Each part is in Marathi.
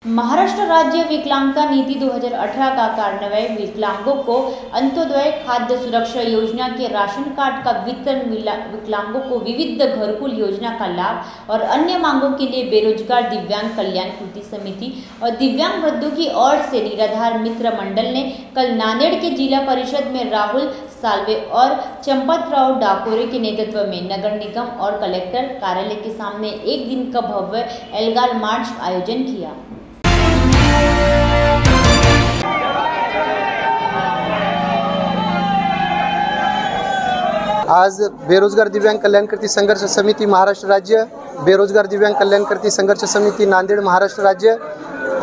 महाराष्ट्र राज्य विकलांगता नीति 2018 का कार्यान्वयन विकलांगों को अंत्योदय खाद्य सुरक्षा योजना के राशन कार्ड का वितरण, विकलांगों को विविध घरकुल योजना का लाभ और अन्य मांगों के लिए बेरोजगार दिव्यांग कल्याण कृति समिति और दिव्यांग वृद्धों की ओर से निराधार मित्र मंडल ने कल नांदेड़ के जिला परिषद में राहुल साल्वे और चंपतराव डाकोरे के नेतृत्व में नगर निगम और कलेक्टर कार्यालय के सामने एक दिन का भव्य एल्गार मार्च आयोजन किया। आज बेरोजगार दिव्यांग कल्याणकर्ती संघर्ष समिती महाराष्ट्र राज्य, बेरोजगार दिव्यांग कल्याणकर्ती संघर्ष समिती नांदेड महाराष्ट्र राज्य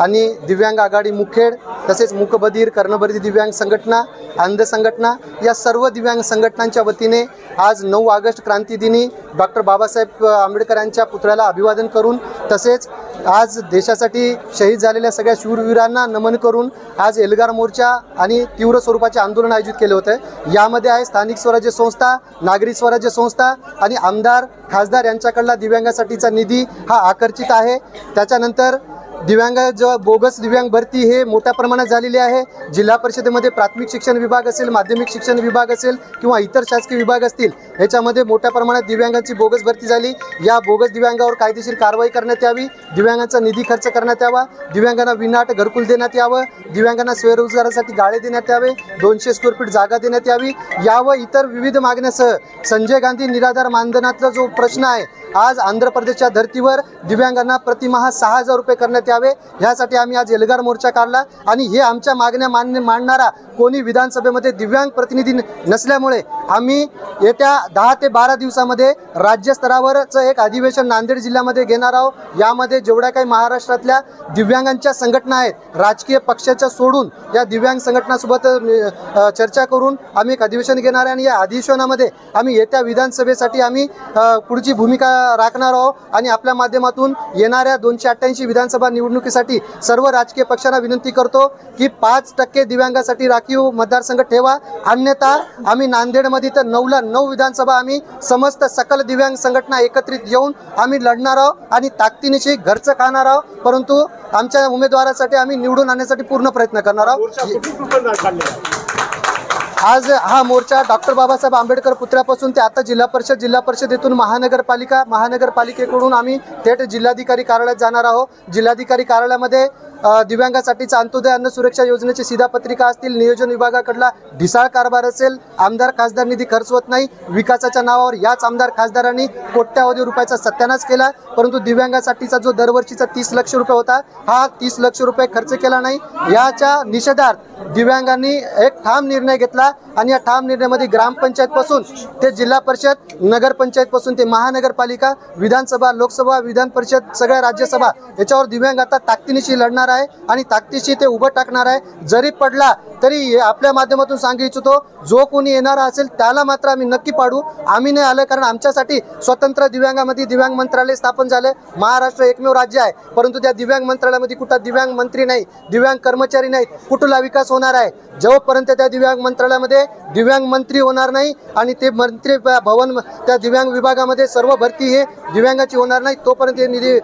आणि दिव्यांग आघाडी मुखेड तसेच मूकबधीर कर्णबधिर दिव्यांग संघटना, अंध संघटना या सर्व दिव्यांग संघटनांच्या वतीने आज 9 ऑगस्ट क्रांती दिनी डॉक्टर बाबासाहेब आंबेडकर यांच्या पुतळ्याला अभिवादन करून तसेच आज देशासाठी शहीद झालेल्या सगळ्या शूरवीरांना नमन करून आज एल्गार मोर्चा आणि तीव्र स्वरूपाचे आंदोलन आयोजित केले होते। यामध्ये आहे स्थानिक स्वराज्य संस्था, नागरी स्वराज्य संस्था आणि आमदार खासदार यांच्याकडला दिव्यांगासाठीचा निधी हा आकर्षित आहे। त्याच्यानंतर दिव्यांग जो बोगस दिव्यांग भरती हे मोठ्या प्रमाणात झालेली आहे। जिल्हा परिषदेमध्ये प्राथमिक शिक्षण विभाग असेल, माध्यमिक शिक्षण विभाग असेल किंवा इतर शासकीय विभाग असतील, याच्यामध्ये मोठ्या प्रमाणात दिव्यांगांची बोगस भरती झाली। या बोगस दिव्यांगावर कायदेशीर कारवाई करण्यात यावी, दिव्यांगांचा निधी खर्च करण्यात यावा, दिव्यांगांना विनाअट घरकुल देण्यात यावं, दिव्यांगांना स्वयंरोजगारासाठी गाळे देण्यात यावे, 200 स्क्वेअर फीट जागा देण्यात यावी, यावं इतर विविध मागण्यासह संजय गांधी निराधार मानधनातला जो प्रश्न आहे, आज आंध्र प्रदेशच्या धर्तीवर दिव्यांगांना प्रतिमाह 6000 रुपये करण्यात यावे, यासाठी आम्ही आज एल्गार मोर्चा काढला। आणि हे आमच्या मागण्या मांडणारा कोणी विधानसभेमध्ये दिव्यांग प्रतिनिधी नसल्यामुळे आम्ही येत्या 10 ते 12 दिवसामध्ये राज्यस्तरावरचं एक अधिवेशन नांदेड जिल्ह्यामध्ये घेणार आहोत। यामध्ये जेवढ्या काही महाराष्ट्रातल्या दिव्यांगांच्या संघटना आहेत, राजकीय पक्षाच्या सोडून या दिव्यांग संघटनासोबत चर्चा करून आम्ही एक अधिवेशन घेणार आहे आणि या अधिवेशनामध्ये आम्ही येत्या विधानसभेसाठी आम्ही पुढची भूमिका राखणार आहोत। आणि आपल्या माध्यमातून येणाऱ्या 288 विधानसभा निवडणुकीसाठी सर्व राजकीय पक्षांना विनंती करतो की 5% दिव्यांगासाठी राखीव मतदारसंघ ठेवा, अन्यथा आम्ही नांदेडमध्ये तर 9ला 9 विधानसभा आम्ही समस्त सकल दिव्यांग संघटना एकत्रित येऊन आम्ही लढणार आहोत आणि ताकदीनिशी घरचं खाणार आहोत, परंतु आमच्या उमेदवारासाठी आम्ही निवडून आणण्यासाठी पूर्ण प्रयत्न करणार आहोत। आज हा मोर्चा डॉक्टर बाबासाहेब आंबेडकर पुतळ्यापासून ते आता जिल्हा परिषदेतून महानगरपालिकेकडून आम्ही थेट जिल्हाधिकारी कार्यालयात जाणार आहोत। जिल्हाधिकारी कार्यालयामध्ये दिव्यांगासाठीचा अंत्योदय अन्न सुरक्षा योजनेची शिधापत्रिका असतील, नियोजन विभागाकडला ढिसाळ कारभार असेल, आमदार खासदार निधी खर्च होत नाही, विकासाच्या नावावर याच आमदार खासदारांनी कोट्यावधी रुपयाचा सत्यानाश केला, परंतु दिव्यांगासाठीचा जो दरवर्षीचा 30 लाख रुपये होता, हा 30 लाख रुपये खर्च केला नाही। याच्या निषेधार्थ दिव्यांगांनी एक ठाम निर्णय घेतला आणि या ठाम निर्णयामध्ये ग्रामपंचायतपासून ते जिल्हा परिषद, नगरपंचायतपासून ते महानगरपालिका, विधानसभा, लोकसभा, विधान परिषद, सगळ्या राज्यसभा याच्यावर दिव्यांग आता ताकदीनिशी लढणार आहे आणि ताकदीशी ते उभं टाकणार आहे। जरी पडला तरी आपल्या माध्यमातून सांगू इच्छितो, जो कोणी येणारा असेल त्याला मात्र आम्ही नक्की पाडू। आम्ही नाही आलं कारण आमच्यासाठी स्वतंत्र दिव्यांगामध्ये दिव्यांग मंत्रालय स्थापन झाले। महाराष्ट्र एकमेव राज्य आहे, परंतु त्या दिव्यांग मंत्रालयामध्ये कुठं दिव्यांग मंत्री नाही, दिव्यांग कर्मचारी नाहीत, कुठला विकास होणार आहे? जोपर्यंत त्या दिव्यांग मंत्रालयामध्ये दिव्यांग मंत्री होणार नाही आणि ते मंत्री भवन त्या दिव्यांग विभागामध्ये सर्व भरती हे दिव्यांगाची होणार नाही, तोपर्यंत निधी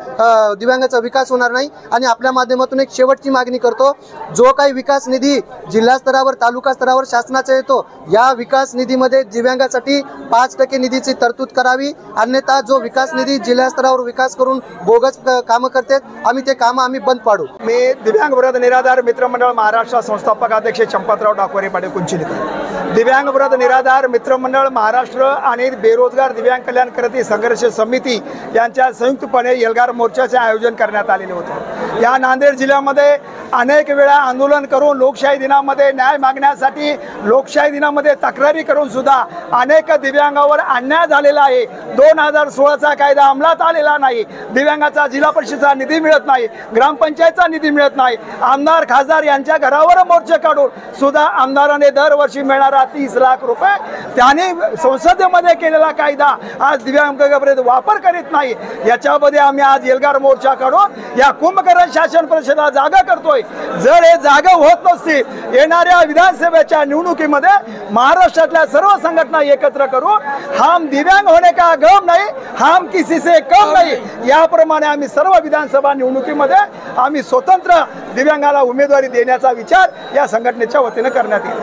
दिव्यांगाचा विकास होणार नाही। आणि आपल्या माध्यमातून एक शेवटची मागणी करतो, जो काही विकास निधी जिल्हा स्तरावर, तालुका स्तरावर शासनाचा येतो, या विकास निधीमध्ये दिव्यांगासाठी 5% निधीची तरतूद करावी, अन्यथा जो विकास निधी जिल्हा स्तरावर विकास करून बोगस कामं करतात, आम्ही ते कामं आम्ही बंद पाडू। मी दिव्यांग विरोध निराधार मित्रमंडळ महाराष्ट्र संस्थापक अध्यक्ष चंपतराव डाकोरे पाटील कुंचिलीकर, दिव्यांग विरोध निराधार मित्रमंडळ महाराष्ट्र आणि बेरोजगार दिव्यांग कल्याणकर्ती संघर्ष समिती यांच्या संयुक्तपणे एल्गार मोर्चाचे आयोजन करण्यात आलेले होते। या नांदेड जिल्ह्यामध्ये अनेक वेळा आंदोलन करून लोकशाही दिनामध्ये न्याय मागण्यासाठी, लोकशाही दिनामध्ये तक्रारी करून सुद्धा अनेक दिव्यांगावर अन्याय झालेला आहे। 2016चा कायदा अंमलात आलेला नाही, दिव्यांगाचा जिल्हा परिषदेचा निधी मिळत नाही, ग्रामपंचायतचा निधी मिळत नाही, आमदार खासदार यांच्या घरावर मोर्चे काढून सुद्धा आमदाराने दरवर्षी मिळणारा 30 लाख रुपये त्याने संसदेमध्ये केलेला कायदा आज दिव्यांगापर्यंत वापर करीत नाही। याच्यामध्ये आम्ही आज एल्गार मोर्चा काढून या कुंभकर्ण साधारण शासन परिषदेला जागा करतोय। जर हे जागा होत नसतील येणाऱ्या विधानसभेच्या निवडणुकीमध्ये महाराष्ट्रातल्या सर्व संघटना एकत्र करून हम दिव्यांग होने का गम नहीं, हम किसी से कम नहीं, याप्रमाणे आम्ही सर्व विधानसभा निवडणुकीमध्ये आम्ही स्वतंत्र दिव्यांगाला उमेदवारी देण्याचा विचार या संघटनेच्या वतीने करण्यात येईल।